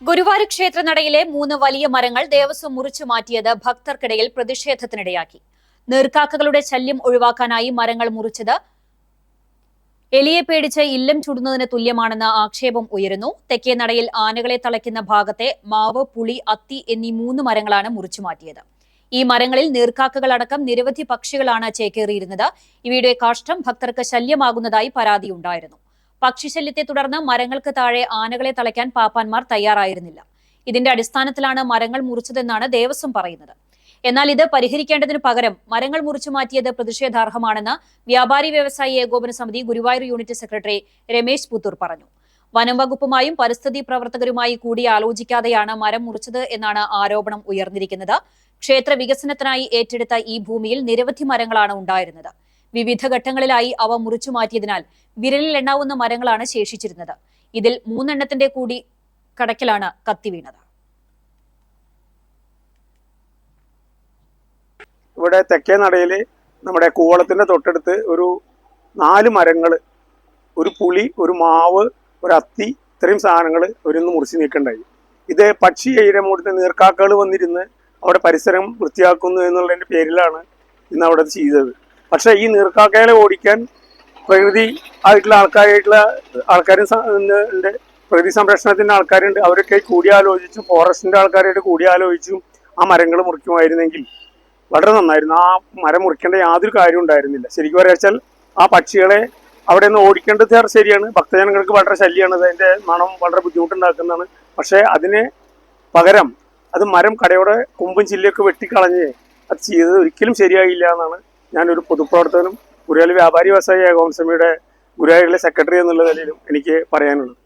ഗുരുവായൂർ ക്ഷേത്രനടയിലെ 3 വലിയ മരങ്ങൾ ദേവസ്വം മുറിച്ചു മാറ്റിയത് ഭക്തർക്കിടയിൽ പ്രതിഷേധത്തിനിടയാക്കി. നീർക്കാക്കകളുടെ ശല്യം ഒഴിവാക്കാനായി മരങ്ങൾ മുറിച്ചത് എലിയെ പേടിച്ച് ഇല്ലം ചുടുന്നതിന് തുല്യമാണെന്ന ആക്ഷേപം ഉയരുന്നു. തെക്കേ നടയിൽ ആനകളെ തളയ്ക്കുന്ന ഭാഗത്തെ മാവ്, പുളി, അത്തി എന്നീ 3 മരങ്ങളാണ് മുറിച്ചു മാറ്റിയത്. ഈ മരങ്ങളിൽ നീർക്കാക്കകളടക്കം നിരവധി പക്ഷികളാണ് ചേക്കേറിയിരുന്നത്. ഇവയുടെ കാഷ്ടം ഭക്തർക്ക് ശല്യമാകുന്നതായി പരാതിയുണ്ടായിരുന്നു. പക്ഷിശല്യത്തെ തുടർന്ന് മരങ്ങൾക്ക് താഴെ ആനകളെ തളയ്ക്കാൻ പാപ്പാന്മാർ തയ്യാറായിരുന്നില്ല. ഇതിന്റെ അടിസ്ഥാനത്തിലാണ് മരങ്ങൾ മുറിച്ചതെന്നാണ് ദേവസ്വം പറയുന്നത്. എന്നാൽ ഇത് പരിഹരിക്കേണ്ടതിനു പകരം മരങ്ങൾ മുറിച്ചു മാറ്റിയത് പ്രതിഷേധാർഹമാണെന്ന് വ്യാപാരി വ്യവസായി ഏകോപന സമിതി ഗുരുവായൂർ യൂണിറ്റ് സെക്രട്ടറി രമേശ് പുത്തൂർ പറഞ്ഞു. വനം വകുപ്പുമായും പരിസ്ഥിതി പ്രവർത്തകരുമായി കൂടി ആലോചിക്കാതെയാണ് മരം മുറിച്ചത് എന്നാണ് ആരോപണം ഉയർന്നിരിക്കുന്നത്. ക്ഷേത്ര വികസനത്തിനായി ഏറ്റെടുത്ത ഈ ഭൂമിയിൽ നിരവധി മരങ്ങളാണ് ഉണ്ടായിരുന്നത്. വിവിധ ഘട്ടങ്ങളിലായി അവ മുറിച്ചു മാറ്റിയതിനാൽ വിരലിൽ എണ്ണാവുന്ന മരങ്ങളാണ് ശേഷിച്ചിരുന്നത്. ഇതിൽ 3 എണ്ണത്തിന്റെ കൂടി കടക്കിലാണ് കത്തി വീണത്. ഇവിടെ തെക്കേ നടയില് നമ്മുടെ കൂവളത്തിന്റെ തൊട്ടടുത്ത് ഒരു 4 മരങ്ങൾ, ഒരു പുളി, ഒരു മാവ്, ഒരു അത്തി, ഇത്രയും സാധനങ്ങൾ ഒരുന്ന് മുറിച്ച് നീക്കണ്ടായി. ഇത് പക്ഷി മൂടത്തെ നീർക്കാക്കകൾ വന്നിരുന്ന് അവിടെ പരിസരം വൃത്തിയാക്കുന്നു എന്നുള്ളതിന്റെ പേരിലാണ് ഇന്ന് അവിടെ ചെയ്തത്. പക്ഷെ ഈ നീർക്കാക്കകളെ ഓടിക്കാൻ പ്രകൃതി ആയിട്ടുള്ള ആൾക്കാരും പ്രകൃതി സംരക്ഷണത്തിന്റെ ആൾക്കാരുണ്ട്. അവരൊക്കെ കൂടിയാലോചിച്ചു, ഫോറസ്റ്റിന്റെ ആൾക്കാരായിട്ട് കൂടിയാലോചിച്ചും ആ മരങ്ങൾ മുറിക്കുമായിരുന്നെങ്കിൽ വളരെ നന്നായിരുന്നു. ആ മരം മുറിക്കേണ്ട യാതൊരു കാര്യം ഉണ്ടായിരുന്നില്ല. ശരിക്കും പറയാച്ചാൽ ആ പക്ഷികളെ അവിടെ നിന്ന് ഓടിക്കേണ്ടത് ശരിയാണ്. ഭക്തജനങ്ങൾക്ക് വളരെ ശല്യമാണ്, അതിന്റെ മണം വളരെ ബുദ്ധിമുട്ടുണ്ടാക്കുന്നതാണ്. പക്ഷെ അതിന് പകരം അത് മരം കടയോടെ കൊമ്പും ചില്ലയൊക്കെ വെട്ടിക്കളഞ്ഞ് അത് ചെയ്തത് ഒരിക്കലും ശരിയായില്ല എന്നാണ് ഞാനൊരു പൊതുപ്രവർത്തകനും ഗുരുവായൂർ വ്യാപാരി വ്യവസായി ഏകോപന സമിതിയുടെ ഗുരുവായൂരിലെ സെക്രട്ടറി എന്നുള്ള നിലയിലും എനിക്ക് പറയാനുള്ളത്.